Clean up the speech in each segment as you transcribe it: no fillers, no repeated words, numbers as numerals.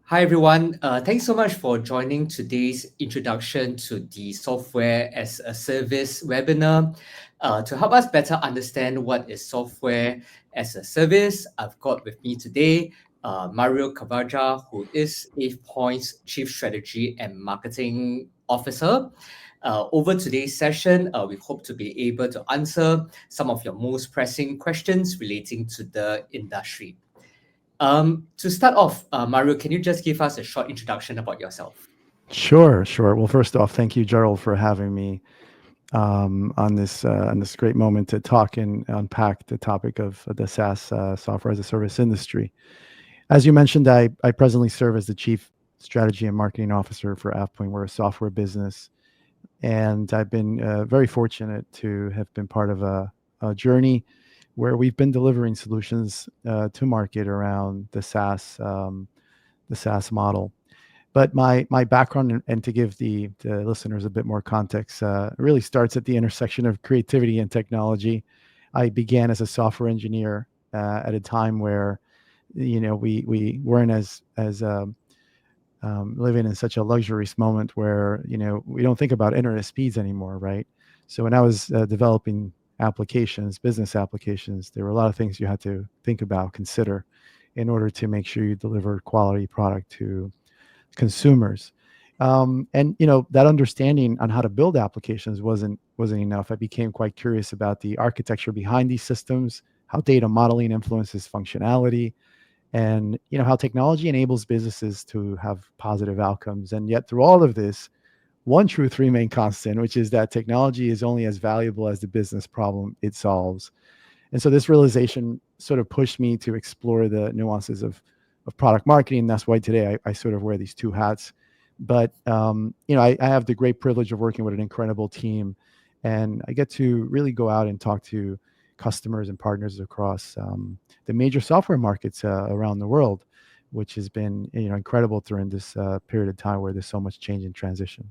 Hi everyone. Thanks so much for joining today's introduction to the software as a service webinar. To help us better understand what is software as a service, I've got with me today Mario Carvajal, who is AvePoint's Chief Strategy and Marketing Officer. Over today's session, we hope to be able to answer some of your most pressing questions relating to the industry. To start off, Mario, can you just give us a short introduction about yourself? Sure. Well, first off, thank you, Gerald, for having me on this great moment to talk and unpack the topic of the SaaS software as a service industry. As you mentioned, I presently serve as the Chief Strategy and Marketing Officer for AvePoint. We're a software business, and I've been very fortunate to have been part of a journey where we've been delivering solutions to market around the SaaS model. But my background, and to give the listeners a bit more context, really starts at the intersection of creativity and technology. I began as a software engineer at a time where, we weren't as living in such a luxurious moment where we don't think about internet speeds anymore, right? So when I was developing applications, business applications, there were a lot of things you had to think about, consider, in order to make sure you deliver quality product to consumers. And that understanding on how to build applications wasn't enough. I became quite curious about the architecture behind these systems, how data modeling influences functionality, and how technology enables businesses to have positive outcomes. And yet, through all of this, one truth remained constant, which is that technology is only as valuable as the business problem it solves. And so this realization sort of pushed me to explore the nuances of product marketing. That's why today I sort of wear these two hats. But I have the great privilege of working with an incredible team, and I get to really go out and talk to customers and partners across the major software markets around the world, which has been incredible during this period of time where there's so much change and transition.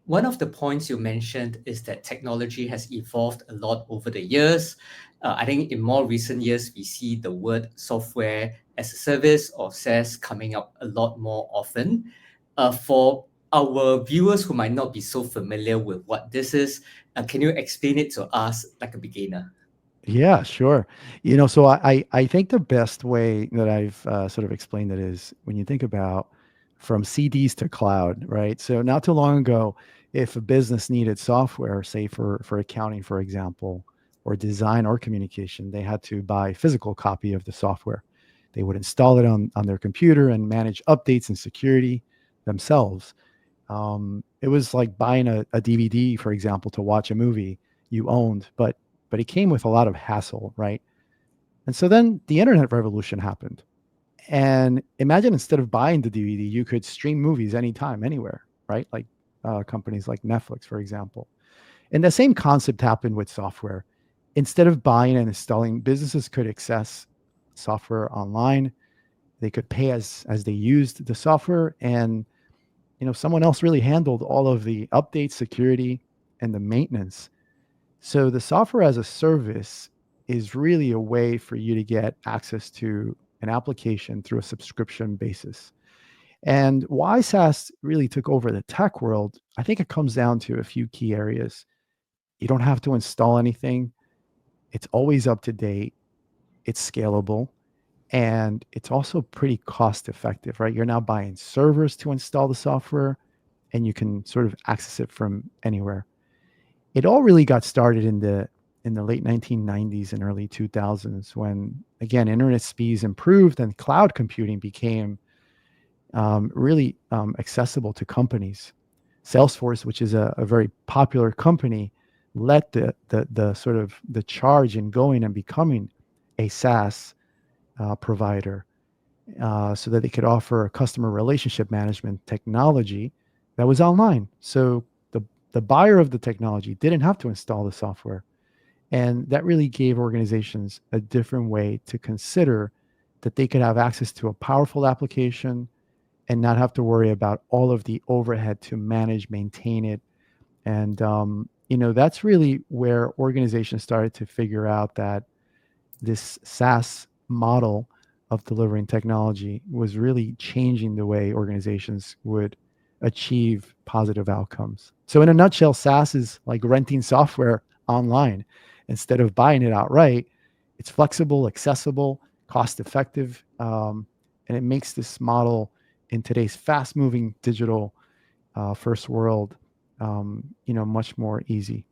One of the points you mentioned is that technology has evolved a lot over the years. I think in more recent years, we see the word software as a service or SaaS coming up a lot more often. For our viewers who might not be so familiar with what this is, can you explain it to us like a beginner? Yeah, sure. So I think the best way that I've sort of explained it is when you think about from CDs to cloud, right? So not too long ago, if a business needed software, say for accounting, for example, or design or communication, they had to buy a physical copy of the software. They would install it on their computer and manage updates and security themselves. It was like buying a DVD, for example, to watch a movie you owned, but it came with a lot of hassle, right? And so then the internet revolution happened. And imagine instead of buying the DVD, you could stream movies anytime, anywhere, right? Like companies like Netflix, for example. And the same concept happened with software. Instead of buying and installing, businesses could access software online. They could pay as they used the software, and someone else really handled all of the updates, security, and the maintenance. So the software as a service is really a way for you to get access to an application through a subscription basis. And why SaaS really took over the tech world, I think it comes down to a few key areas. You don't have to install anything. It's always up to date. It's scalable, and it's also pretty cost effective, right? You're now buying servers to install the software, and you can sort of access it from anywhere. It all really got started in the late 1990s and early 2000s when, again, internet speeds improved and cloud computing became really accessible to companies. Salesforce, which is a very popular company, led the sort of the charge in going and becoming a SaaS provider, so that they could offer a customer relationship management technology that was online. So the buyer of the technology didn't have to install the software. And that really gave organizations a different way to consider that they could have access to a powerful application and not have to worry about all of the overhead to manage, maintain it. And, that's really where organizations started to figure out that this SaaS model of delivering technology was really changing the way organizations would achieve positive outcomes. So, in a nutshell, SaaS is like renting software online. Instead of buying it outright, it's flexible, accessible, cost effective, and it makes this model in today's fast moving digital first world, much more easy.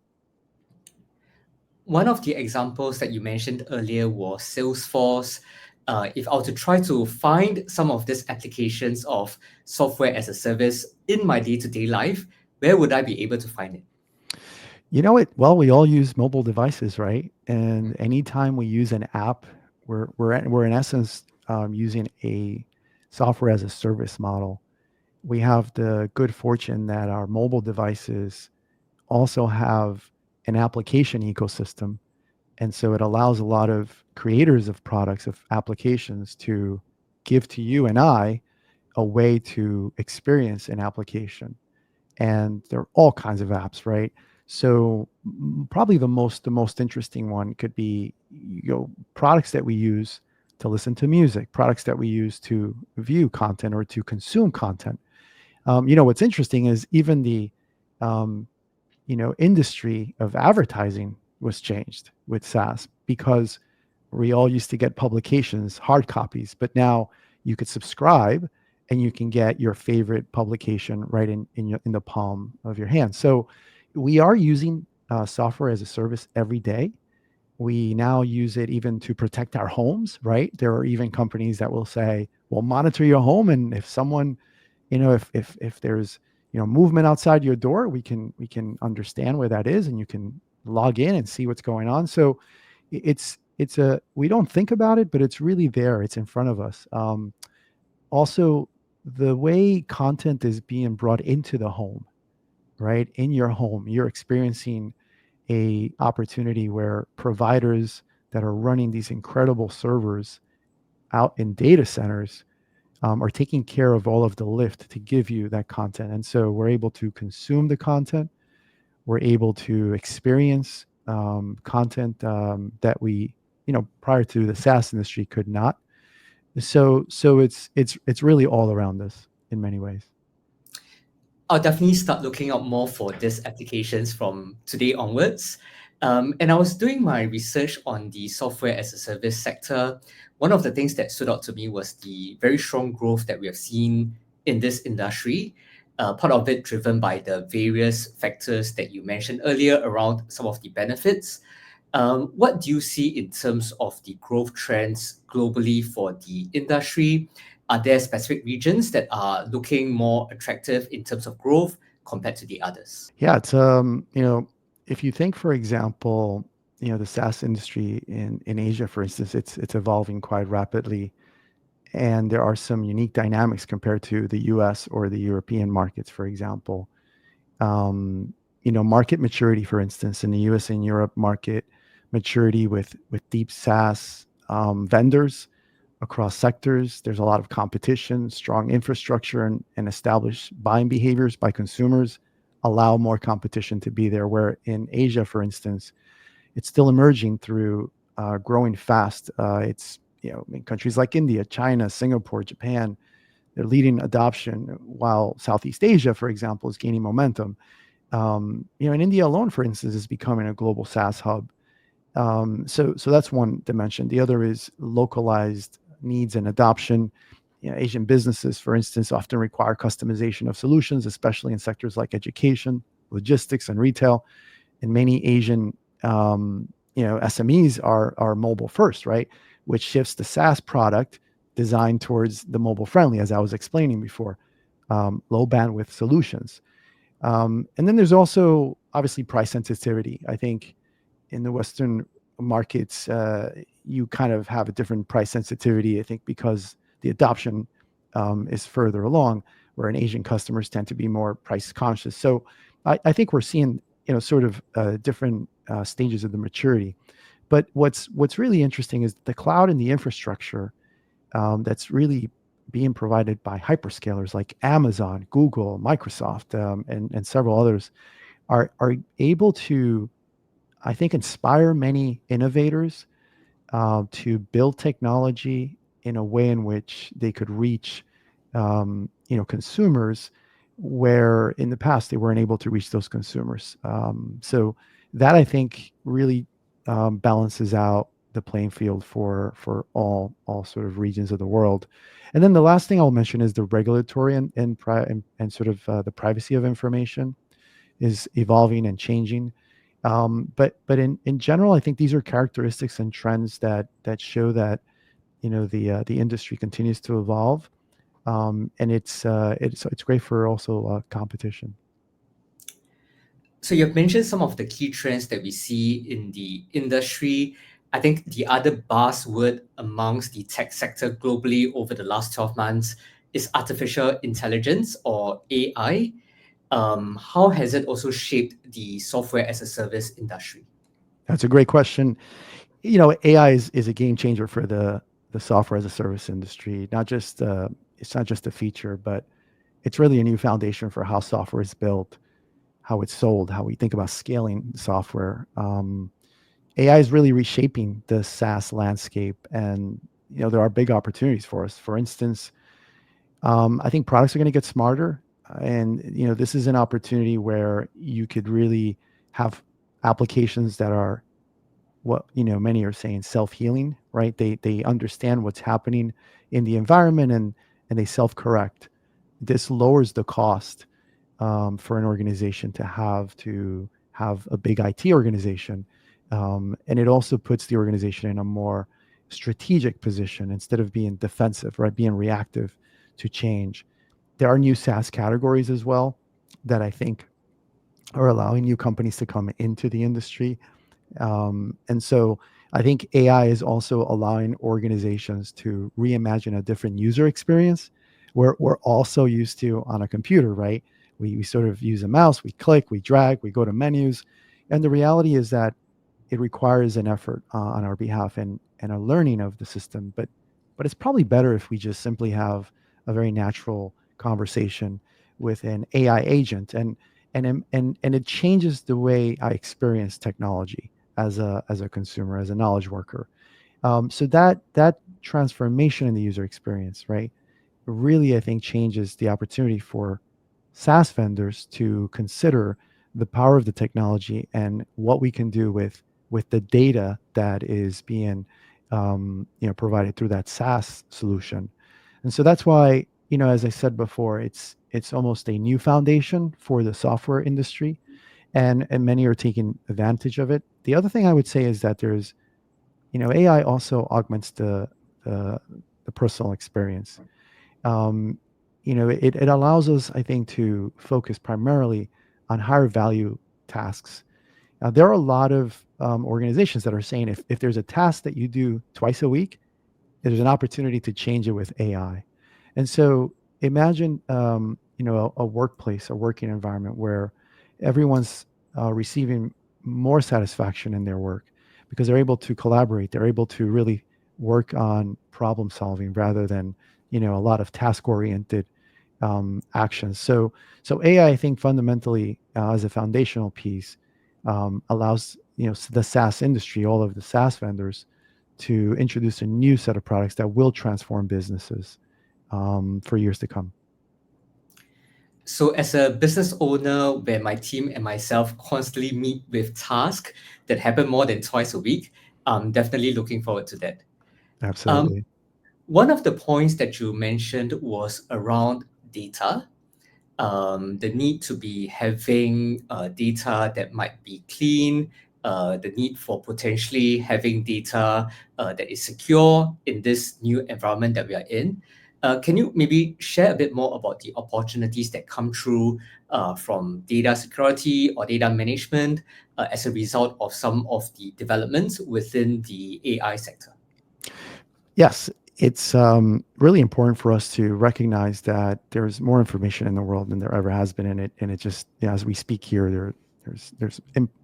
One of the examples that you mentioned earlier was Salesforce. If I were to try to find some of these applications of software as a service in my day-to-day life, where would I be able to find it? You know it. Well, we all use mobile devices, right? Mm. And anytime we use an app, we're in essence using a software as a service model. We have the good fortune that our mobile devices also have an application ecosystem, and so it allows a lot of creators of products of applications to give to you and I a way to experience an application. And there are all kinds of apps, right? So probably the most interesting one could be, products that we use to listen to music, products that we use to view content or to consume content. What's interesting is even the um, industry of advertising was changed with SaaS, because we all used to get publications, hard copies, but now you could subscribe and you can get your favorite publication right in the palm of your hand. So we are using software as a service every day. We now use it even to protect our homes, right? There are even companies that will say, "We'll monitor your home, and if someone, if there's movement outside your door, we can understand where that is, and you can log in and see what's going on." So it's a we don't think about it, but it's really there. It's in front of us. Also, the way content is being brought into the home, right? In your home, you're experiencing a opportunity where providers that are running these incredible servers out in data centers are taking care of all of the lift to give you that content. And so we're able to consume the content. We're able to experience content that we, prior to the SaaS industry could not. So it's really all around us in many ways. I'll definitely start looking out more for these applications from today onwards. And I was doing my research on the software as a service sector. One of the things that stood out to me was the very strong growth that we have seen in this industry. Part of it driven by the various factors that you mentioned earlier around some of the benefits. What do you see in terms of the growth trends globally for the industry? Are there specific regions that are looking more attractive in terms of growth compared to the others? Yeah, it's if you think, for example, the SaaS industry in Asia, for instance, it's evolving quite rapidly, and there are some unique dynamics compared to the U.S. or the European markets, for example. Market maturity, for instance, in the U.S. and Europe, market maturity with deep SaaS vendors across sectors. There's a lot of competition, strong infrastructure, and established buying behaviors by consumers allow more competition to be there. Where in Asia, for instance, it's still emerging through growing fast. It's in countries like India, China, Singapore, Japan, they're leading adoption, while Southeast Asia, for example, is gaining momentum. In India alone, for instance, is becoming a global SaaS hub. So that's one dimension. The other is localized needs and adoption. Asian businesses, for instance, often require customization of solutions, especially in sectors like education, logistics, and retail. And many Asian, SMEs are mobile first, right? Which shifts the SaaS product designed towards the mobile friendly, as I was explaining before, low bandwidth solutions. And then there's also obviously price sensitivity. I think in the Western markets, you kind of have a different price sensitivity, I think, because the adoption is further along, where in Asian customers tend to be more price conscious. So I think we're seeing, sort of different stages of the maturity. But what's really interesting is the cloud and the infrastructure that's really being provided by hyperscalers like Amazon, Google, Microsoft, and several others are able to, I think, inspire many innovators to build technology in a way in which they could reach, consumers where in the past they weren't able to reach those consumers. So that I think really balances out the playing field for all sort of regions of the world. And then the last thing I'll mention is the regulatory and sort of the privacy of information is evolving and changing. But in general, I think these are characteristics and trends that show that the industry continues to evolve, and it's great for also competition. So you've mentioned some of the key trends that we see in the industry. I think the other buzzword amongst the tech sector globally over the last 12 months is artificial intelligence or AI. How has it also shaped the software as a service industry? That's a great question. AI is a game changer for the software as a service industry. Not just it's not just a feature, but it's really a new foundation for how software is built, how it's sold, how we think about scaling software. AI is really reshaping the SaaS landscape, and there are big opportunities for us. For instance, I think products are going to get smarter, and this is an opportunity where you could really have applications that are what many are saying self-healing, right? They understand what's happening in the environment, and they self-correct. This lowers the cost for an organization to have a big IT organization, and it also puts the organization in a more strategic position instead of being defensive, right? Being reactive to change. There are new SaaS categories as well that I think are allowing new companies to come into the industry. And so I think AI is also allowing organizations to reimagine a different user experience. We're also used to on a computer, right? We sort of use a mouse, we click, we drag, we go to menus. And the reality is that it requires an effort on our behalf and a learning of the system. But it's probably better if we just simply have a very natural conversation with an AI agent. And it changes the way I experience technology as a consumer, as a knowledge worker. So that transformation in the user experience, right, really I think changes the opportunity for SaaS vendors to consider the power of the technology and what we can do with the data that is being provided through that SaaS solution. And so that's why, as I said before, it's almost a new foundation for the software industry, and many are taking advantage of it. The other thing I would say is that there's, AI also augments the, the personal experience. Um, it allows us, I think, to focus primarily on higher value tasks. Now, there are a lot of organizations that are saying if there's a task that you do twice a week, there's an opportunity to change it with AI. And so imagine, a workplace, a working environment where everyone's receiving more satisfaction in their work because they're able to collaborate. They're able to really work on problem solving rather than, a lot of task oriented actions. So AI, I think fundamentally as a foundational piece, allows, the SaaS industry, all of the SaaS vendors, to introduce a new set of products that will transform businesses for years to come. So as a business owner where my team and myself constantly meet with tasks that happen more than twice a week, I'm definitely looking forward to that. Um, Absolutely. One of the points that you mentioned was around data, the need to be having data that might be clean, the need for potentially having data that is secure in this new environment that we are in. Can you maybe share a bit more about the opportunities that come through from data security or data management as a result of some of the developments within the AI sector? Yes, it's really important for us to recognize that there's more information in the world than there ever has been in it, and it just, as we speak here, there's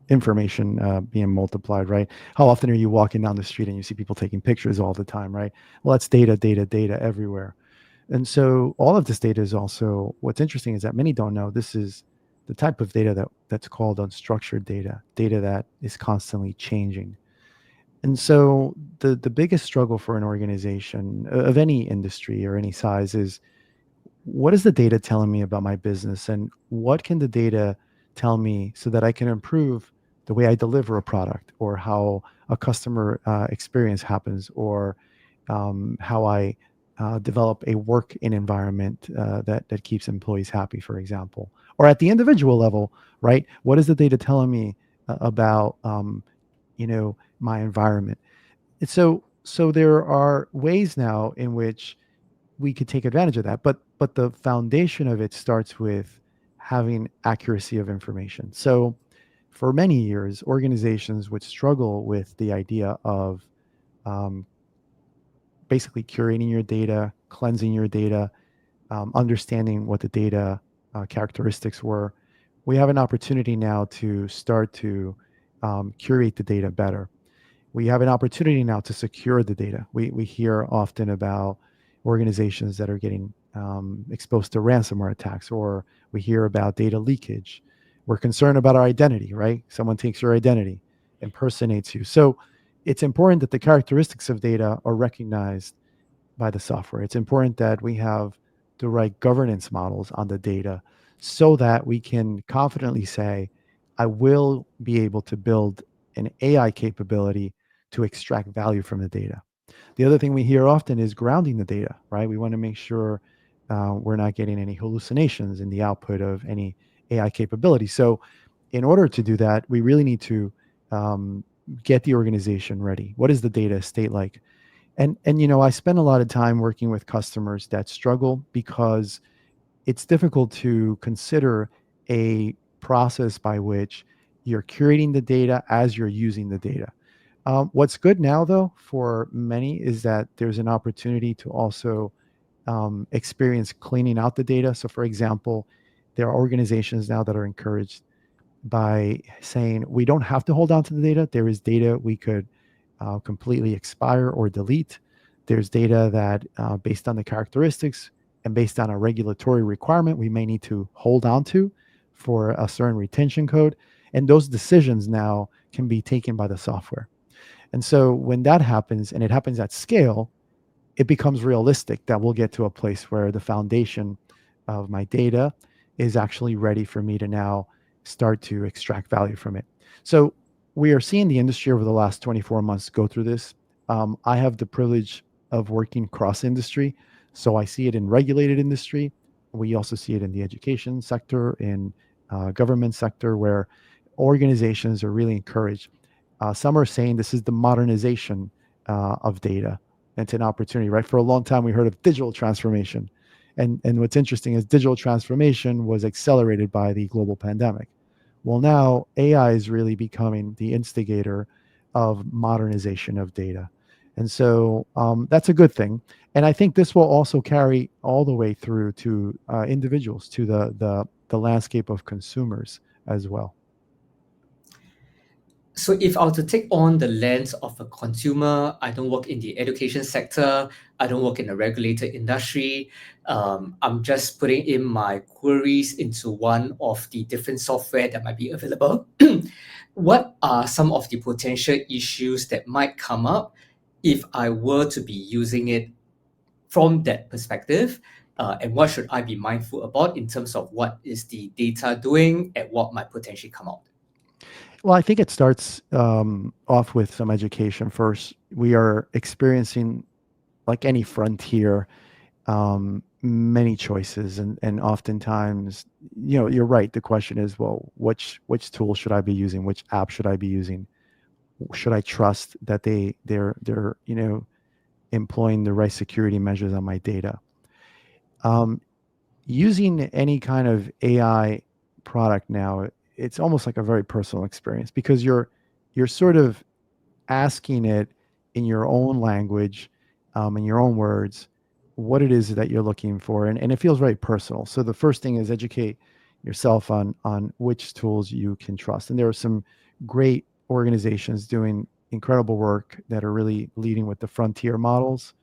information being multiplied, right? How often are you walking down the street and you see people taking pictures all the time, right? Well, that's data, data, data everywhere. And so all of this data is also, what's interesting is that many don't know this is the type of data that's called unstructured data, data that is constantly changing. And so the biggest struggle for an organization of any industry or any size is, what is the data telling me about my business, and what can the data tell me so that I can improve the way I deliver a product, or how a customer experience happens, or how I develop a work in environment that keeps employees happy, for example, or at the individual level, right? What is the data telling me about my environment? And so there are ways now in which we could take advantage of that, but the foundation of it starts with having accuracy of information. So for many years, organizations would struggle with the idea of um, basically curating your data, cleansing your data, understanding what the data characteristics were. We have an opportunity now to start to curate the data better. We have an opportunity now to secure the data. We hear often about organizations that are getting exposed to ransomware attacks, or we hear about data leakage. We're concerned about our identity, right? Someone takes your identity, impersonates you. So it's important that the characteristics of data are recognized by the software. It's important that we have the right governance models on the data so that we can confidently say, I will be able to build an AI capability to extract value from the data. The other thing we hear often is grounding the data, right? We want to make sure we're not getting any hallucinations in the output of any AI capability. So, in order to do that, we really need to um, get the organization ready. What is the data estate like? And I spend a lot of time working with customers that struggle because it's difficult to consider a process by which you're curating the data as you're using the data. What's good now, though, for many is that there's an opportunity to also experience cleaning out the data. So, for example, there are organizations now that are encouraged by saying we don't have to hold on to the data. There is data we could completely expire or delete. There's data that, based on the characteristics and based on a regulatory requirement, we may need to hold on to for a certain retention code. And those decisions now can be taken by the software. And so when that happens, and it happens at scale, it becomes realistic that we'll get to a place where the foundation of my data is actually ready for me to now start to extract value from it. So we are seeing the industry over the last 24 months go through this. I have the privilege of working cross industry. So I see it in regulated industry. We also see it in the education sector, in government sector, where organizations are really encouraged. Some are saying this is the modernization of data. It's an opportunity, right? For a long time, we heard of digital transformation. And what's interesting is digital transformation was accelerated by the global pandemic. Well, now AI is really becoming the instigator of modernization of data. And so that's a good thing. And I think this will also carry all the way through to individuals, to the landscape of consumers as well. So if I were to take on the lens of a consumer, I don't work in the education sector, I don't work in a regulated industry. I'm just putting in my queries into one of the different software that might be available. What are some of the potential issues that might come up if I were to be using it from that perspective? And what should I be mindful about in terms of what is the data doing and what might potentially come out? Well, I think it starts off with some education first. We are experiencing, like any frontier, many choices, and oftentimes, you're right. The question is, well, which tool should I be using? Which app should I be using? Should I trust that they're employing the right security measures on my data? Um, Using any kind of AI product now, it's almost like a very personal experience, because you're sort of asking it in your own language, in your own words, what it is that you're looking for, and it feels very personal. So the first thing is educate yourself on which tools you can trust. And there are some great organizations doing incredible work that are really leading with the frontier models,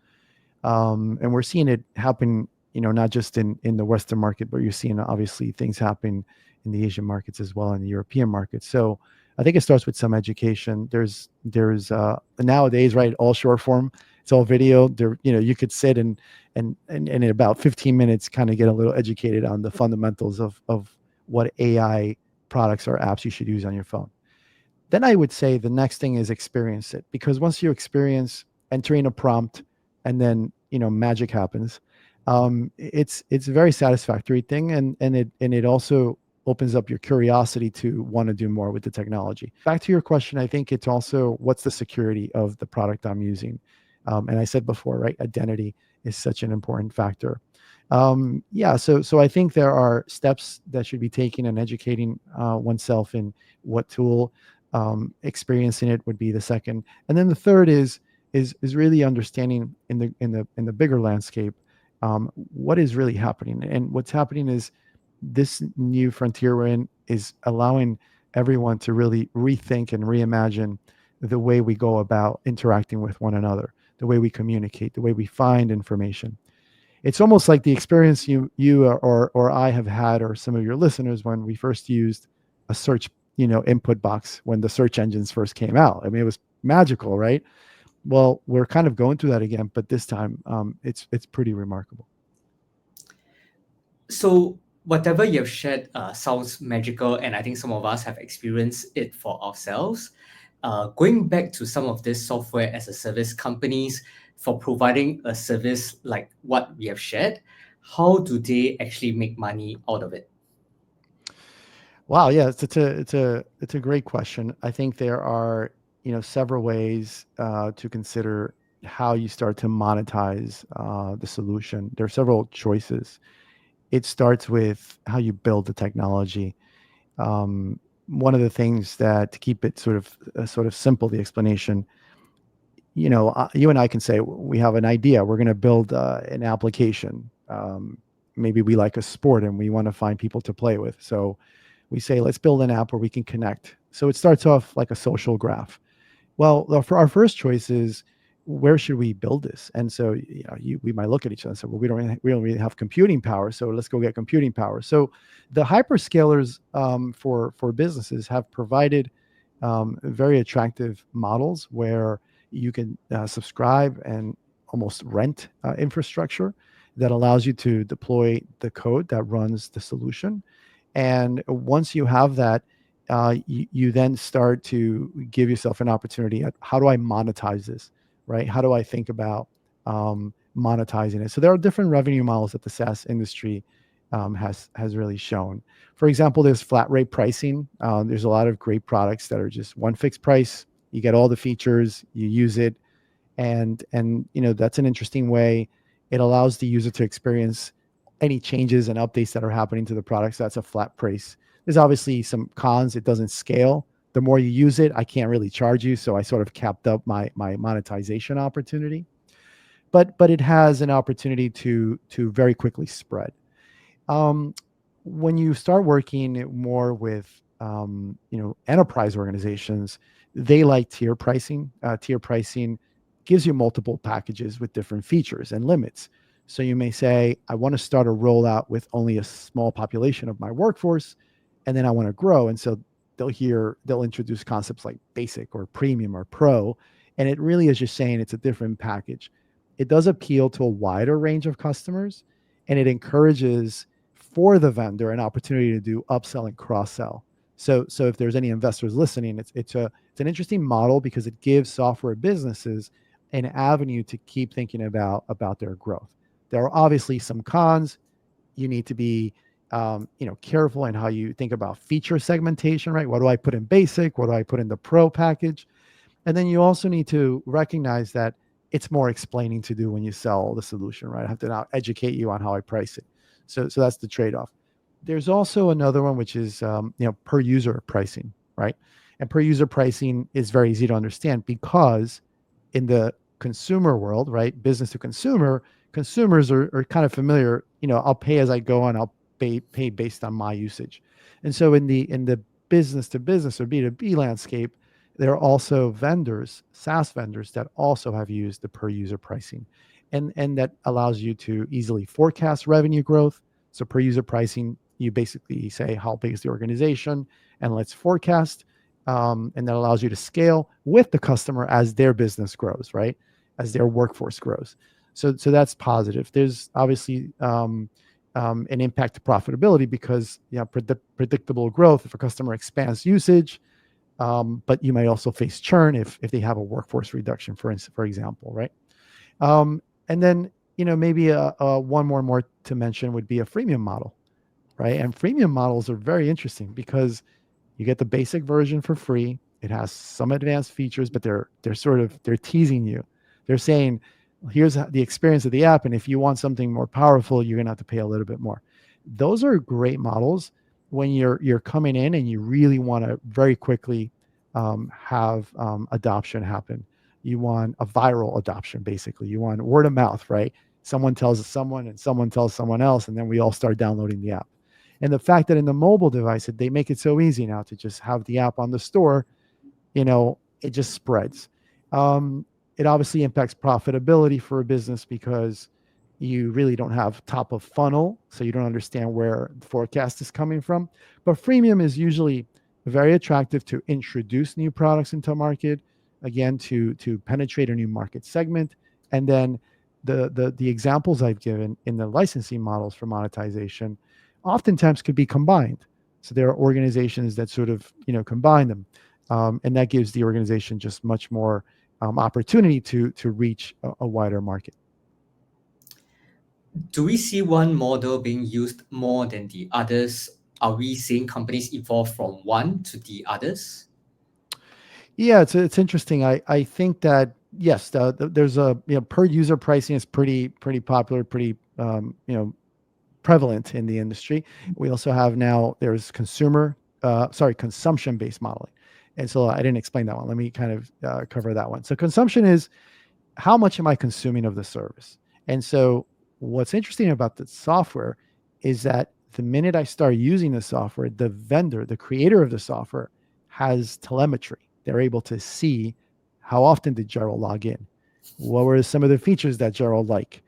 and we're seeing it happen, not just in the Western market, but you're seeing obviously things happen in the Asian markets as well, in the European markets. So I think it starts with some education. There's nowadays, right, all short form, it's all video. There, you could sit and in about 15 minutes kind of get a little educated on the fundamentals of what AI products or apps you should use on your phone. Then I would say the next thing is experience it, because once you experience entering a prompt and then magic happens, it's a very satisfactory thing, and it also opens up your curiosity to want to do more with the technology. Back to your question, I think it's also what's the security of the product I'm using, and I said before, right, identity is such an important factor. Yeah, so I think there are steps that should be taken in educating oneself in what tool. Experiencing it would be the second, and then the third is really understanding in the bigger landscape what is really happening. And what's happening is this new frontier we're in is allowing everyone to really rethink and reimagine the way we go about interacting with one another, the way we communicate, the way we find information. It's almost like the experience you or I have had, or some of your listeners, when we first used a search input box when the search engines first came out. I mean, it was magical, right? Well, we're kind of going through that again, but this time it's pretty remarkable. So whatever you've shared sounds magical, and I think some of us have experienced it for ourselves. Going back to some of these software as a service companies for providing a service like what we have shared, how do they actually make money out of it? Wow, yeah, it's a great question. I think there are several ways to consider how you start to monetize the solution. There are several choices. It starts with how you build the technology. One of the things that, to keep it sort of simple, the explanation, you and I can say we have an idea. We're going to build an application. Maybe we like a sport and we want to find people to play with. So we say, let's build an app where we can connect. So it starts off like a social graph. Well, for our first choice is, where should we build this? And so we might look at each other and say, well, we don't really have computing power, so let's go get computing power. So the hyperscalers for businesses have provided very attractive models where you can subscribe and almost rent infrastructure that allows you to deploy the code that runs the solution. And once you have that, you then start to give yourself an opportunity at, how do I monetize this, right? How do I think about monetizing it? So there are different revenue models that the SaaS industry has really shown. For example, there's flat rate pricing. There's a lot of great products that are just one fixed price. You get all the features, you use it, and that's an interesting way. It allows the user to experience any changes and updates that are happening to the product. So that's a flat price. There's obviously some cons. It doesn't scale. The more you use it, I can't really charge you. So I sort of capped up my monetization opportunity. But it has an opportunity to very quickly spread. When you start working more with enterprise organizations, they like tier pricing. Tier pricing gives you multiple packages with different features and limits. So you may say, I want to start a rollout with only a small population of my workforce, and then I want to grow. And so they'll introduce concepts like basic or premium or pro, and it really is just saying it's a different package. It does appeal to a wider range of customers, and it encourages for the vendor an opportunity to do upsell and cross sell. So if there's any investors listening, it's an interesting model because it gives software businesses an avenue to keep thinking about their growth. There are obviously some cons. You need to be careful in how you think about feature segmentation, right? What do I put in basic? What do I put in the pro package? And then you also need to recognize that it's more explaining to do when you sell the solution, right? I have to now educate you on how I price it. So that's the trade-off. There's also another one, which is per user pricing, right? And per user pricing is very easy to understand because in the consumer world, right, business to consumer, consumers are kind of familiar. I'll pay as I go and I'll pay based on my usage. And so in the business to business or B2B landscape, there are also vendors, SaaS vendors, that also have used the per user pricing. And that allows you to easily forecast revenue growth. So per user pricing, you basically say, how big is the organization? And let's forecast. and that allows you to scale with the customer as their business grows, right? As their workforce grows. So that's positive. There's obviously an impact to profitability because predictable growth if a customer expands usage, but you might also face churn if they have a workforce reduction, for example, right? And then maybe one more to mention would be a freemium model, right? And freemium models are very interesting because you get the basic version for free. It has some advanced features, but they're teasing you. They're saying, here's the experience of the app, and if you want something more powerful, you're gonna have to pay a little bit more. Those are great models when you're coming in and you really want to very quickly have adoption happen. You want a viral adoption, basically. You want word of mouth, right? Someone tells someone, and someone tells someone else, and then we all start downloading the app. And the fact that in the mobile device, they make it so easy now to just have the app on the store, it just spreads. It obviously impacts profitability for a business because you really don't have top of funnel, so you don't understand where the forecast is coming from. But freemium is usually very attractive to introduce new products into a market, again, to penetrate a new market segment. And then the examples I've given in the licensing models for monetization oftentimes could be combined. So there are organizations that sort of combine them, and that gives the organization just much more opportunity to reach a wider market. Do we see one model being used more than the others? Are we seeing companies evolve from one to the others? Yeah, it's interesting. I think that yes, there's a per user pricing is pretty popular, pretty prevalent in the industry. We also have now there's consumption based modeling, and so I didn't explain that one. Let me kind of cover that one. So consumption is how much am I consuming of the service? And so what's interesting about the software is that the minute I start using the software, the vendor, the creator of the software, has telemetry. They're able to see how often did Gerald log in? What were some of the features that Gerald liked?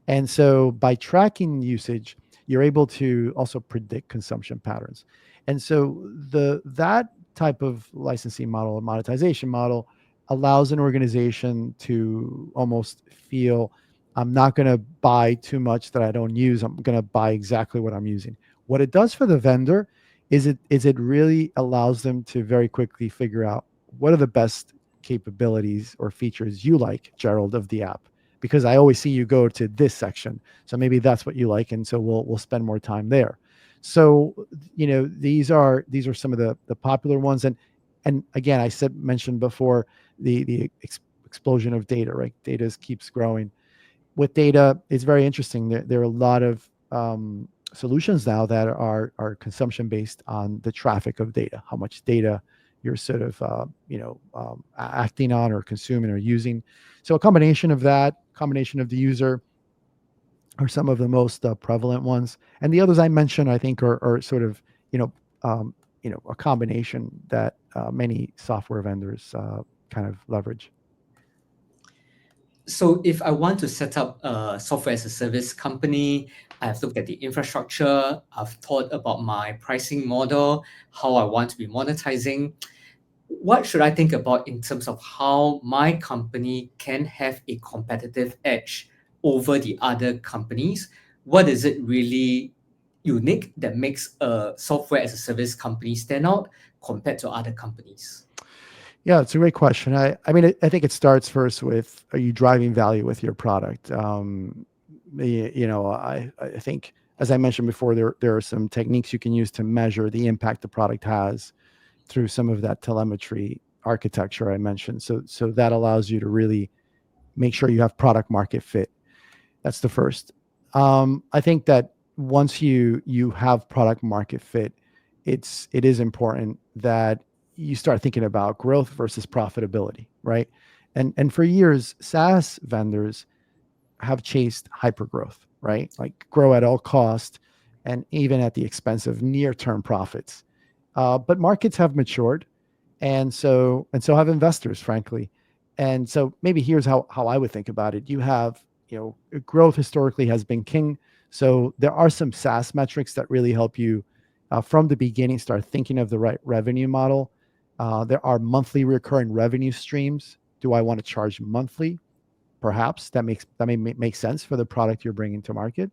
And so by tracking usage, you're able to also predict consumption patterns. And so that type of licensing model or monetization model allows an organization to almost feel, I'm not going to buy too much that I don't use. I'm going to buy exactly what I'm using. What it does for the vendor is it really allows them to very quickly figure out what are the best capabilities or features you like, Gerald, of the app, because I always see you go to this section. So maybe that's what you like. And so we'll spend more time there. So, these are some of the popular ones. And again, mentioned before the explosion of data, right? Data keeps growing. With data, it's very interesting. There are a lot of solutions now that are consumption based on the traffic of data, how much data you're sort of acting on or consuming or using. So a combination of the user are some of the most prevalent ones, and the others I mentioned I think are sort of um, a combination that many software vendors kind of leverage. So if I want to set up a software as a service company, I've looked at the infrastructure, I've thought about my pricing model, how I want to be monetizing. What should I think about in terms of how my company can have a competitive edge over the other companies? What is it really unique that makes a software as a service company stand out compared to other companies? Yeah, it's a great question. I mean, I think it starts first with, are you driving value with your product? I think, as I mentioned before, there are some techniques you can use to measure the impact the product has through some of that telemetry architecture I mentioned. So that allows you to really make sure you have product market fit. That's the first. I think that once you have product market fit, it is important that you start thinking about growth versus profitability, right? And for years, SaaS vendors have chased hyper growth, right? Like grow at all cost, and even at the expense of near-term profits. But markets have matured, and so have investors, frankly. And so maybe here's how I would think about it. You have, growth historically has been king. So there are some SaaS metrics that really help you from the beginning start thinking of the right revenue model. There are monthly recurring revenue streams. Do I want to charge monthly? Perhaps that may make sense for the product you're bringing to market.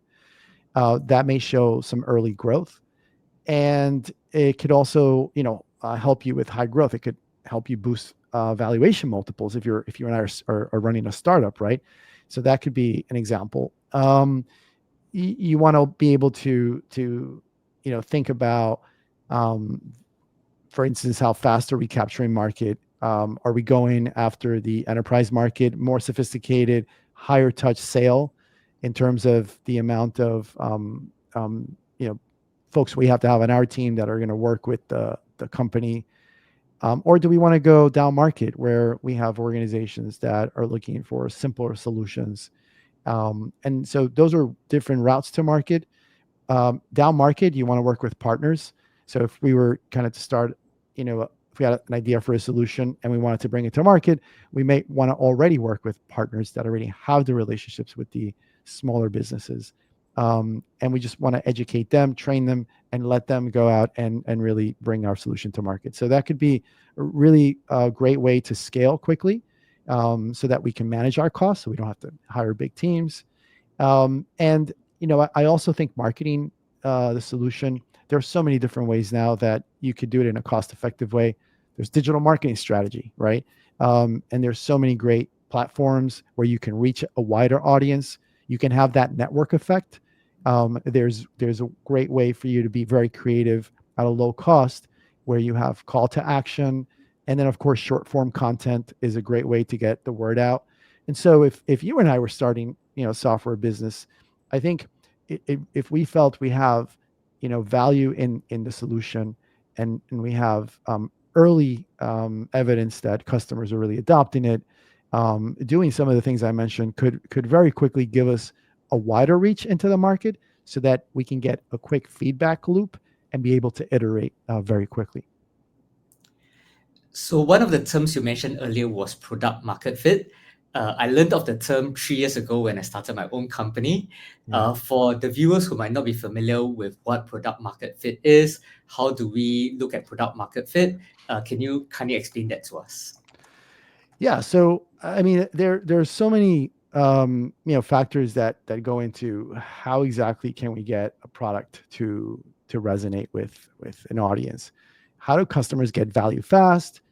That may show some early growth, and it could also, help you with high growth. It could help you boost valuation multiples if you and I are running a startup, right? So that could be an example. You want to be able to think about, um, for instance, how fast are we capturing market? Are we going after the enterprise market, more sophisticated, higher touch sale in terms of the amount of folks we have to have on our team that are going to work with the company? Or do we want to go down market where we have organizations that are looking for simpler solutions? And so those are different routes to market. Down market, you want to work with partners. So if we were kind of to start, if we had an idea for a solution and we wanted to bring it to market, we may want to already work with partners that already have the relationships with the smaller businesses. And we just want to educate them, train them, and let them go out and really bring our solution to market. So that could be a really great way to scale quickly, so that we can manage our costs, so we don't have to hire big teams. And I also think marketing the solution. There are so many different ways now that you could do it in a cost-effective way. There's digital marketing strategy, right? And there's so many great platforms where you can reach a wider audience. You can have that network effect. There's a great way for you to be very creative at a low cost, where you have call to action, and then of course short form content is a great way to get the word out. And so if you and I were starting software business, I think if we felt we have value in the solution, and we have early evidence that customers are really adopting it, doing some of the things I mentioned could very quickly give us a wider reach into the market, so that we can get a quick feedback loop and be able to iterate very quickly. So one of the terms you mentioned earlier was product market fit. I learned of the term 3 years ago when I started my own company. Yeah. For the viewers who might not be familiar with what product market fit is, how do we look at product market fit? Can you kindly explain that to us? Yeah. So I mean, there's so many factors that go into how exactly can we get a product to resonate with an audience. How do customers get value fast?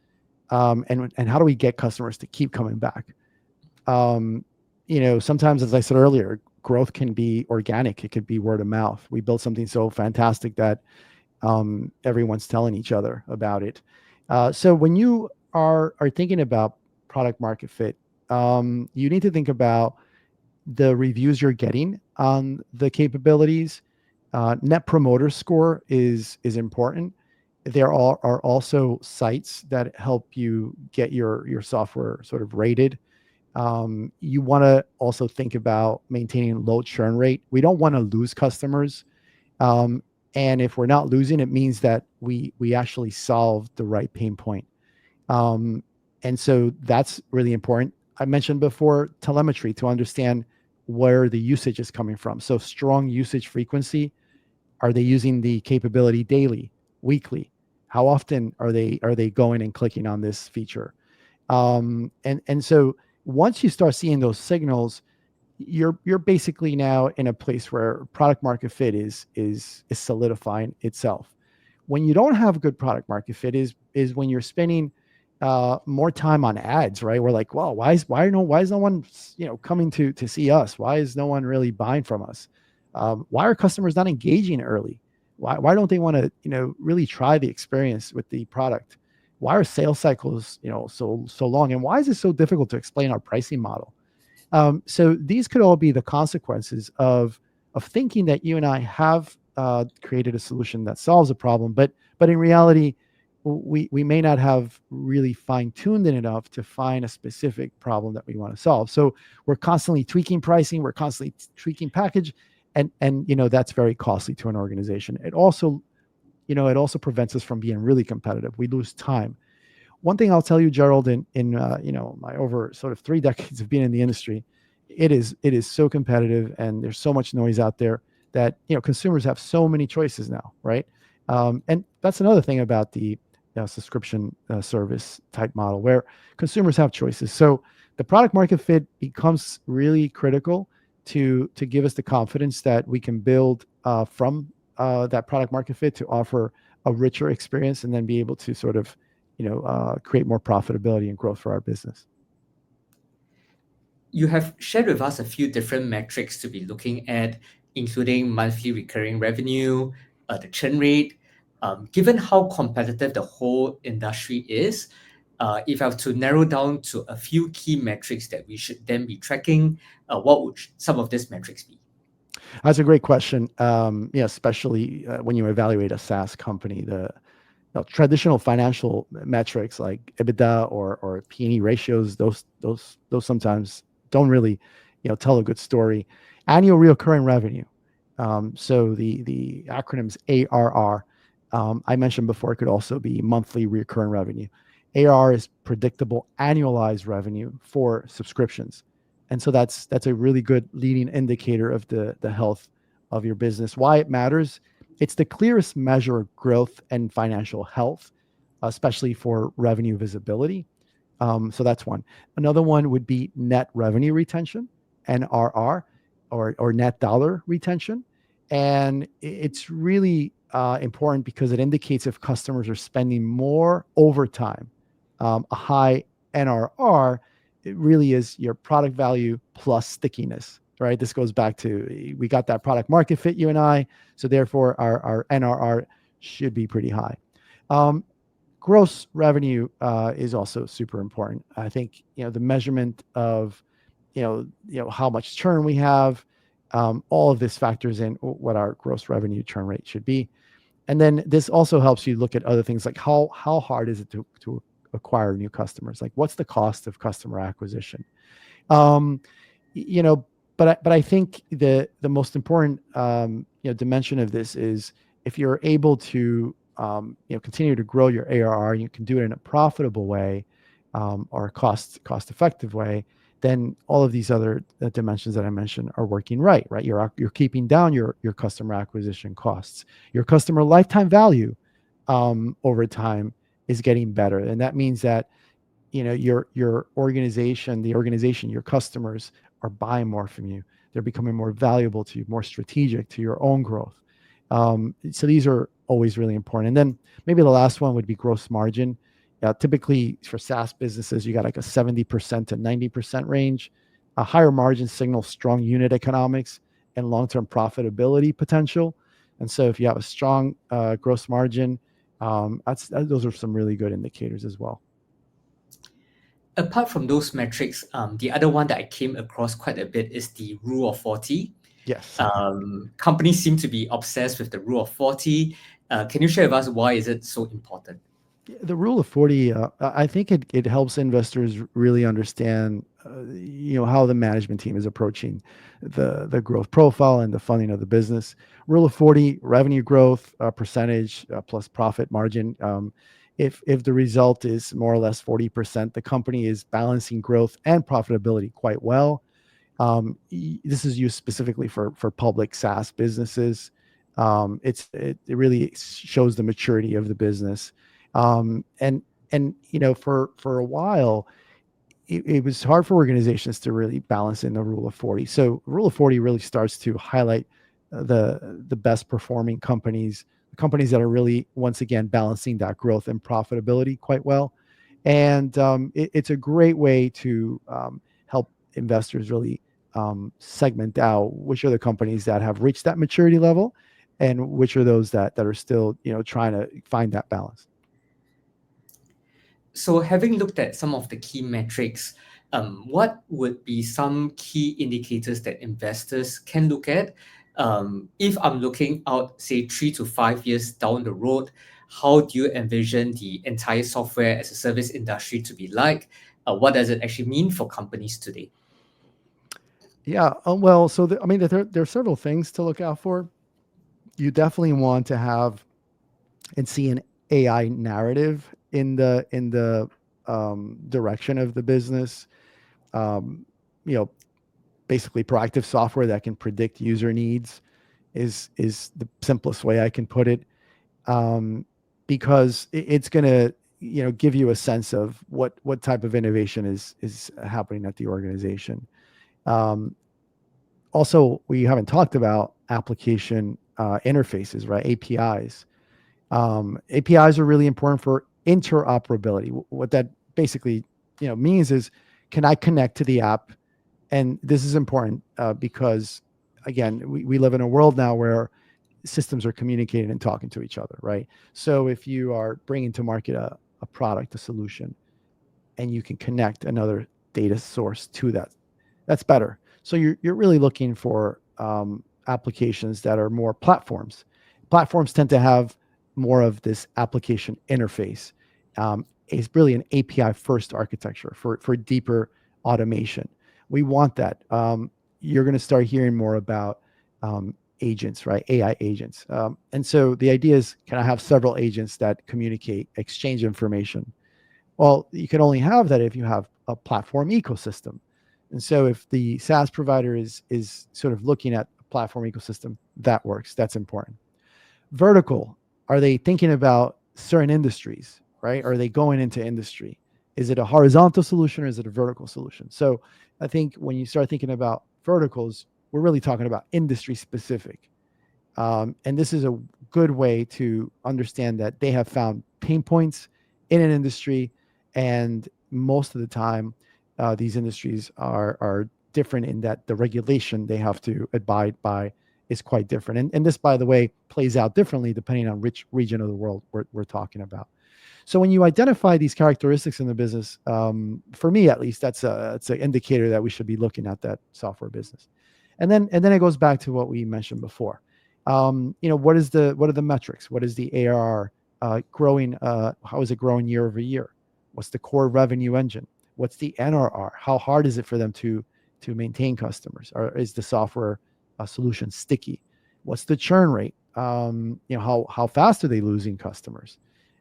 And how do we get customers to keep coming back? Sometimes, as I said earlier, growth can be organic. It could be word of mouth. We built something so fantastic that everyone's telling each other about it. So when you are thinking about product market fit, you need to think about the reviews you're getting on the capabilities. Net promoter score is important. There are also sites that help you get your software sort of rated. You want to also think about maintaining low churn rate. We don't want to lose customers. And if we're not losing, it means that we actually solved the right pain point. And so that's really important. I mentioned before telemetry to understand where the usage is coming from. So strong usage frequency. Are they using the capability daily, weekly? How often are they going and clicking on this feature? And so once you start seeing those signals, you're basically now in a place where product market fit is solidifying itself. When you don't have good product market fit is when you're spending more time on ads, right? We're like, well, why is no one coming to see us? Why is no one really buying from us? Why are customers not engaging early? Why don't they want to really try the experience with the product? Why are sales cycles so long, and why is it so difficult to explain our pricing model? So these could all be the consequences of thinking that you and I have created a solution that solves a problem, but in reality, we may not have really fine-tuned it enough to find a specific problem that we want to solve. So we're constantly tweaking pricing, we're constantly tweaking package, and that's very costly to an organization. It also prevents us from being really competitive. We lose time. One thing I'll tell you, Gerald, in my over sort of 3 decades of being in the industry, it is so competitive, and there's so much noise out there that consumers have so many choices now, right? And that's another thing about the subscription service type model where consumers have choices. So the product market fit becomes really critical to give us the confidence that we can build from that product market fit to offer a richer experience and then be able to sort of create more profitability and growth for our business. You have shared with us a few different metrics to be looking at, including monthly recurring revenue, the churn rate. Given how competitive the whole industry is, if I have to narrow down to a few key metrics that we should then be tracking, what would some of these metrics be? That's a great question. Especially when you evaluate a SaaS company, the traditional financial metrics like EBITDA or P&E ratios, those sometimes don't really, tell a good story. Annual recurring revenue. So the acronyms ARR. I mentioned before, it could also be monthly recurring revenue. ARR is predictable annualized revenue for subscriptions, and so that's a really good leading indicator of the health of your business. Why it matters? It's the clearest measure of growth and financial health, especially for revenue visibility. So that's one. Another one would be net revenue retention, NRR, or net dollar retention. And it's really important because it indicates if customers are spending more over time. A high NRR, it really is your product value plus stickiness, right? This goes back to we got that product market fit, you and I, so therefore our NRR should be pretty high. Gross revenue is also super important. I think the measurement of how much churn we have, all of this factors in what our gross revenue churn rate should be. And then this also helps you look at other things like how hard is it to acquire new customers? Like what's the cost of customer acquisition? Um, but I think the most important dimension of this is if you're able to continue to grow your ARR, you can do it in a profitable way or a cost effective way. Then all of these other dimensions that I mentioned are working right. You're keeping down your customer acquisition costs. Your customer lifetime value over time is getting better, and that means that your organization, your customers are buying more from you. They're becoming more valuable to you, more strategic to your own growth. So these are always really important. And then maybe the last one would be gross margin. Typically for SaaS businesses, you got like a 70% to 90% range. A higher margin signals strong unit economics and long-term profitability potential. And so if you have a strong gross margin, those are some really good indicators as well. Apart from those metrics, the other one that I came across quite a bit is the Rule of 40. Yes. Companies seem to be obsessed with the Rule of 40. Can you share with us why is it so important? The Rule of 40, I think it helps investors really understand, how the management team is approaching the growth profile and the funding of the business. Rule of 40, revenue growth percentage plus profit margin. If the result is more or less 40%, the company is balancing growth and profitability quite well. This is used specifically for public SaaS businesses. It really shows the maturity of the business. And for a while, it was hard for organizations to really balance in the Rule of 40. So Rule of 40 really starts to highlight the best performing companies that are really, once again, balancing that growth and profitability quite well. And it's a great way to help investors really segment out which are the companies that have reached that maturity level and which are those that are still trying to find that balance. So having looked at some of the key metrics, what would be some key indicators that investors can look at? If I'm looking out, say, 3 to 5 years down the road, how do you envision the entire software as a service industry to be like? What does it actually mean for companies today? Yeah, well, so there are several things to look out for. You definitely want to have and see an AI narrative in the direction of the business. Um, you know, Basically proactive software that can predict user needs is the simplest way I can put it. Um, because it's going to give you a sense of what type of innovation is happening at the organization. Um, Also, we haven't talked about application interfaces, right? APIs. APIs are really important for interoperability. What that basically means is, can I connect to the app? And this is important because, again, we live in a world now where systems are communicating and talking to each other, right? So if you are bringing to market a product, a solution, and you can connect another data source to that, that's better. So you're really looking for applications that are more platforms. Platforms tend to have more of this application interface. It's really an API first architecture for deeper automation. We want that. You're going to start hearing more about agents, right? AI agents. And so the idea is, can I have several agents that communicate, exchange information? Well, you can only have that if you have a platform ecosystem. And so if the SaaS provider is sort of looking at a platform ecosystem, that works. That's important. Vertical, are they thinking about certain industries, right? Are they going into industry? Is it a horizontal solution or is it a vertical solution? So I think when you start thinking about verticals, we're really talking about industry specific. And this is a good way to understand that they have found pain points in an industry. And most of the time, these industries are different in that the regulation they have to abide by is quite different. And this, by the way, plays out differently depending on which region of the world we're talking about. So when you identify these characteristics in the business, for me at least, it's an indicator that we should be looking at that software business. And then it goes back to what we mentioned before. What are the metrics? What is the ARR growing? How is it growing year over year? What's the core revenue engine? What's the NRR? How hard is it for them to maintain customers? Or is the software solution sticky? What's the churn rate? How fast are they losing customers?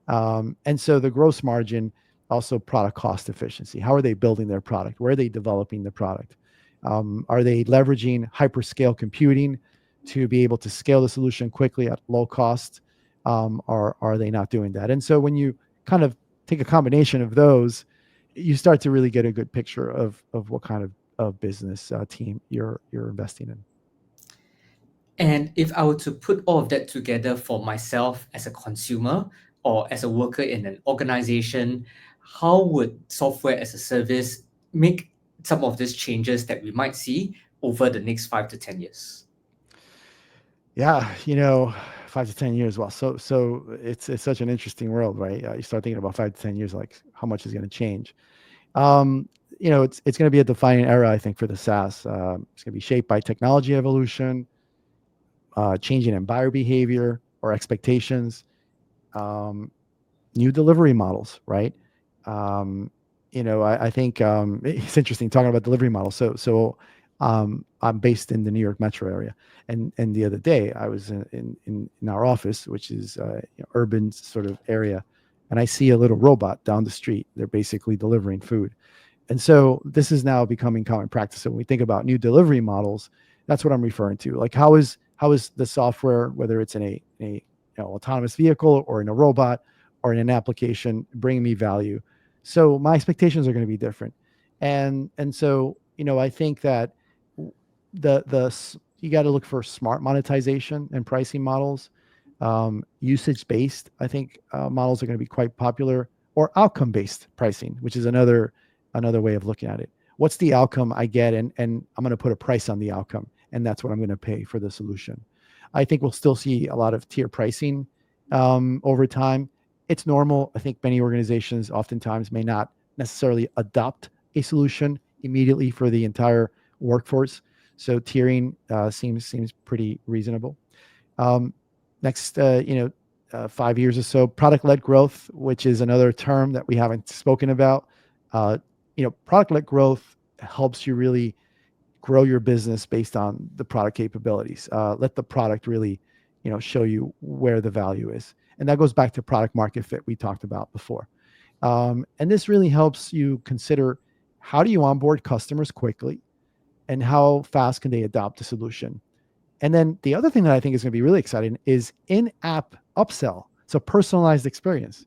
And so the gross margin, also product cost efficiency. How are they building their product? Where are they developing the product? Are they leveraging hyperscale computing to be able to scale the solution quickly at low cost? Or are they not doing that? And so when you kind of take a combination of those, you start to really get a good picture of what kind of business team you're investing in. And if I were to put all of that together for myself as a consumer or as a worker in an organization, how would software as a service make some of these changes that we might see over the next 5 to 10 years? Yeah, 5 to 10 years. Well, so it's such an interesting world, right? You start thinking about 5 to 10 years, like how much is going to change. Um, it's going to be a defining era, I think, for the SaaS. It's going to be shaped by technology evolution, changing in buyer behavior or expectations, um, new delivery models, right? Um, I think it's interesting talking about delivery models. So I'm based in the New York metro area, and the other day I was in our office, which is urban sort of area, and I see a little robot down the street. They're basically delivering food. And so this is now becoming common practice. So when we think about new delivery models, that's what I'm referring to. Like how is the software, whether it's in a autonomous vehicle or in a robot or in an application, bringing me value? So my expectations are going to be different. And so I think that you got to look for smart monetization and pricing models. Usage based, I think models are going to be quite popular, or outcome based pricing, which is another way of looking at it. What's the outcome I get, and I'm going to put a price on the outcome, and that's what I'm going to pay for the solution. I think we'll still see a lot of tier pricing over time. It's normal. I think many organizations oftentimes may not necessarily adopt a solution immediately for the entire workforce. So tiering seems pretty reasonable. Um, Next, 5 years or so, product-led growth, which is another term that we haven't spoken about. Uh, Product-led growth helps you really grow your business based on the product capabilities. Let the product really, show you where the value is, and that goes back to product market fit we talked about before. And this really helps you consider, how do you onboard customers quickly, and how fast can they adopt the solution? And then the other thing that I think is going to be really exciting is in-app upsell. It's a personalized experience,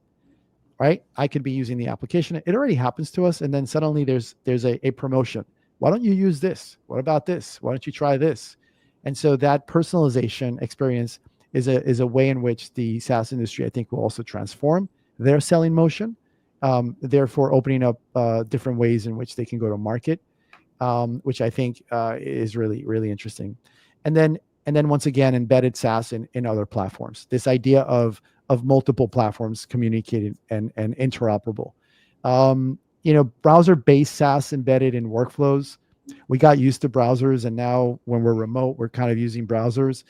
right? I could be using the application. It already happens to us. And then suddenly there's a promotion. Why don't you use this? What about this? Why don't you try this? And so that personalization experience is a way in which the SaaS industry, I think, will also transform their selling motion, therefore opening up different ways in which they can go to market, which I think is really, really interesting. And then once again, embedded SaaS in other platforms. This idea of multiple platforms communicating and interoperable. Browser-based SaaS embedded in workflows. We got used to browsers, and now when we're remote, we're kind of using browsers.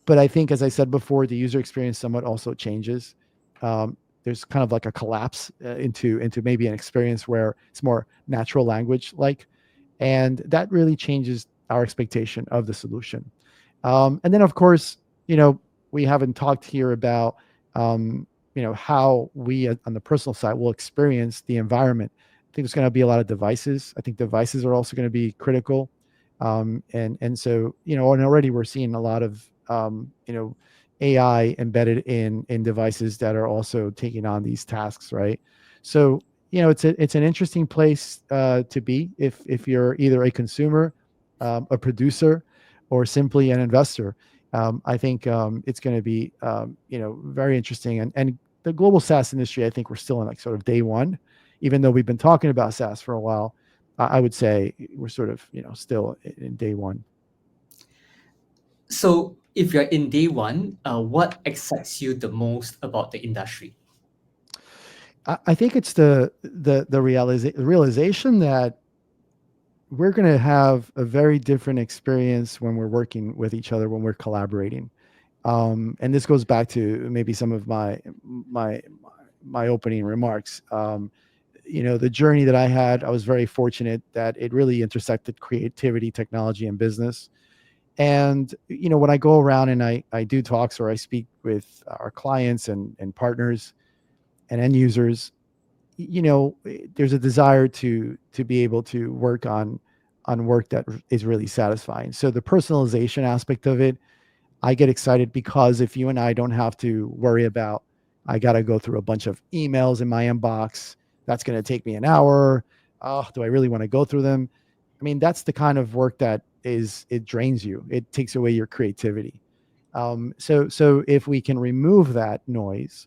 But I think, as I said before, the user experience somewhat also changes. There's kind of like a collapse into maybe an experience where it's more natural language like, and that really changes our expectation of the solution. And then, of course, we haven't talked here about how we on the personal side will experience the environment. I think there's going to be a lot of devices. I think devices are also going to be critical. And so, and already we're seeing a lot of, AI embedded in devices that are also taking on these tasks, right? So, it's an interesting place to be if you're either a consumer, a producer, or simply an investor. I think it's going to be, very interesting. And the global SaaS industry, I think we're still in like sort of day one, even though we've been talking about SaaS for a while. I would say we're sort of, still in day one. So if you're in day one, what excites you the most about the industry? I think it's the realization that we're going to have a very different experience when we're working with each other, when we're collaborating. And this goes back to maybe some of my opening remarks. The journey that I had, I was very fortunate that it really intersected creativity, technology, and business. And when I go around and I do talks or I speak with our clients and partners and end users, there's a desire to be able to work on work that is really satisfying. So the personalization aspect of it, I get excited because if you and I don't have to worry about, I got to go through a bunch of emails in my inbox, that's going to take me an hour. Oh, do I really want to go through them? I mean, that's the kind of work that it drains you. It takes away your creativity. So if we can remove that noise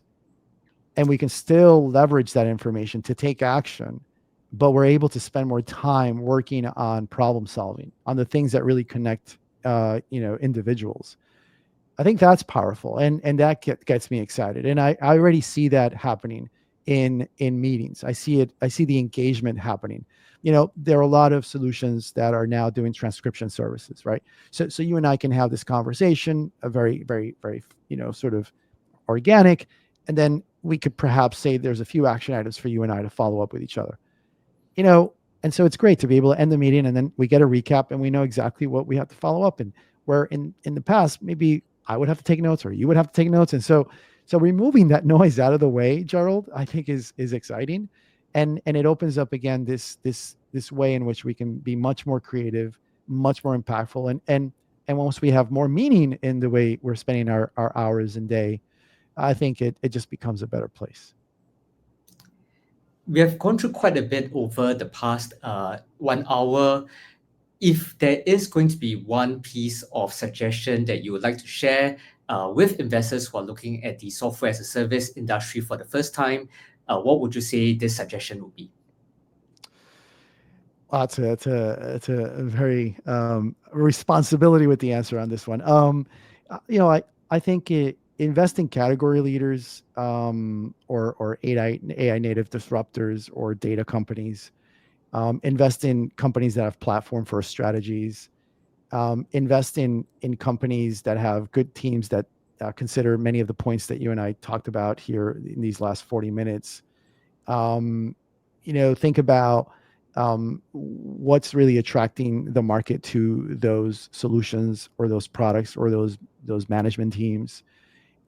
and we can still leverage that information to take action, but we're able to spend more time working on problem solving, on the things that really connect, individuals. I think that's powerful, and that gets me excited. And I already see that happening in meetings. I see it. I see the engagement happening. There are a lot of solutions that are now doing transcription services, right? So you and I can have this conversation, a very, very, very, sort of organic, and then we could perhaps say there's a few action items for you and I to follow up with each other. And so it's great to be able to end the meeting and then we get a recap and we know exactly what we have to follow up in. Where in the past, maybe I would have to take notes or you would have to take notes. And so removing that noise out of the way, Gerald, I think is exciting. And it opens up again this way in which we can be much more creative, much more impactful. And once we have more meaning in the way we're spending our hours and day, I think it just becomes a better place. We have gone through quite a bit over the past 1 hour. If there is going to be one piece of suggestion that you would like to share with investors who are looking at the software as a service industry for the first time, what would you say this suggestion would be? Well, it's a very responsibility with the answer on this one. I think invest in category leaders, or AI native disruptors or data companies. Invest in companies that have platform first strategies. Invest in companies that have good teams that consider many of the points that you and I talked about here in these last 40 minutes. Think about what's really attracting the market to those solutions or those products or those management teams.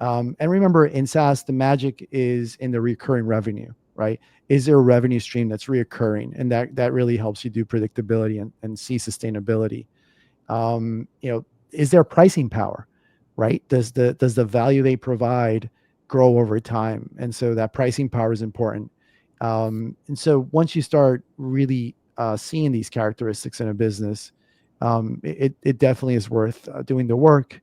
And remember, in SaaS, the magic is in the recurring revenue, right? Is there a revenue stream that's reoccurring? And that really helps you do predictability and see sustainability. Is there pricing power, right? Does the value they provide grow over time. And so that pricing power is important. And so once you start really seeing these characteristics in a business, it definitely is worth doing the work,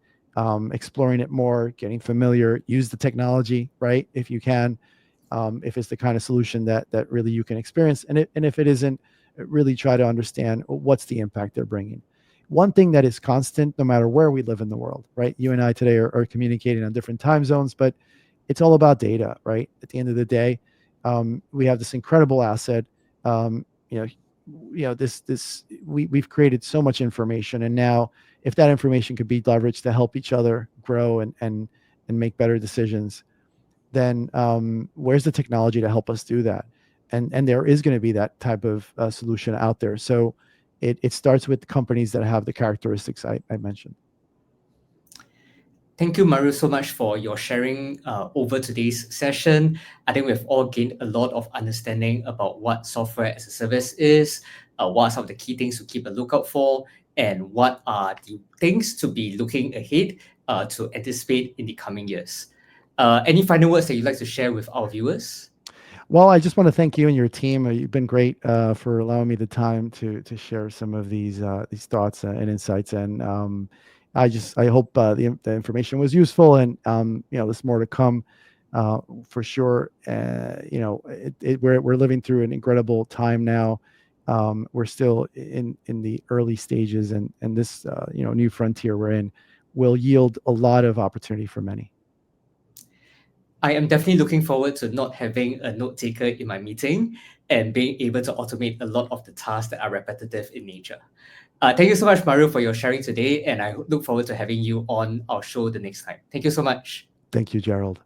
exploring it more, getting familiar, use the technology, right? If you can, if it's the kind of solution that really you can experience. And if it isn't, really try to understand what's the impact they're bringing. One thing that is constant, no matter where we live in the world, right? You and I today are communicating on different time zones, but it's all about data, right? At the end of the day, we have this incredible asset. Um, you know, we've created so much information, and now if that information could be leveraged to help each other grow and make better decisions, then where's the technology to help us do that? And there is going to be that type of solution out there. So it starts with companies that have the characteristics I mentioned. Thank you, Mario, so much for your sharing over today's session. I think we've all gained a lot of understanding about what software as a service is, what are some of the key things to keep a lookout for, and what are the things to be looking ahead to anticipate in the coming years. Any final words that you'd like to share with our viewers? Well, I just want to thank you and your team. You've been great for allowing me the time to share some of these thoughts and insights. And I hope the information was useful. And there's more to come for sure. We're living through an incredible time now. We're still in the early stages, and this new frontier we're in will yield a lot of opportunity for many. I am definitely looking forward to not having a note taker in my meeting and being able to automate a lot of the tasks that are repetitive in nature. Thank you so much, Mario, for your sharing today, and I look forward to having you on our show the next time. Thank you so much. Thank you, Gerald.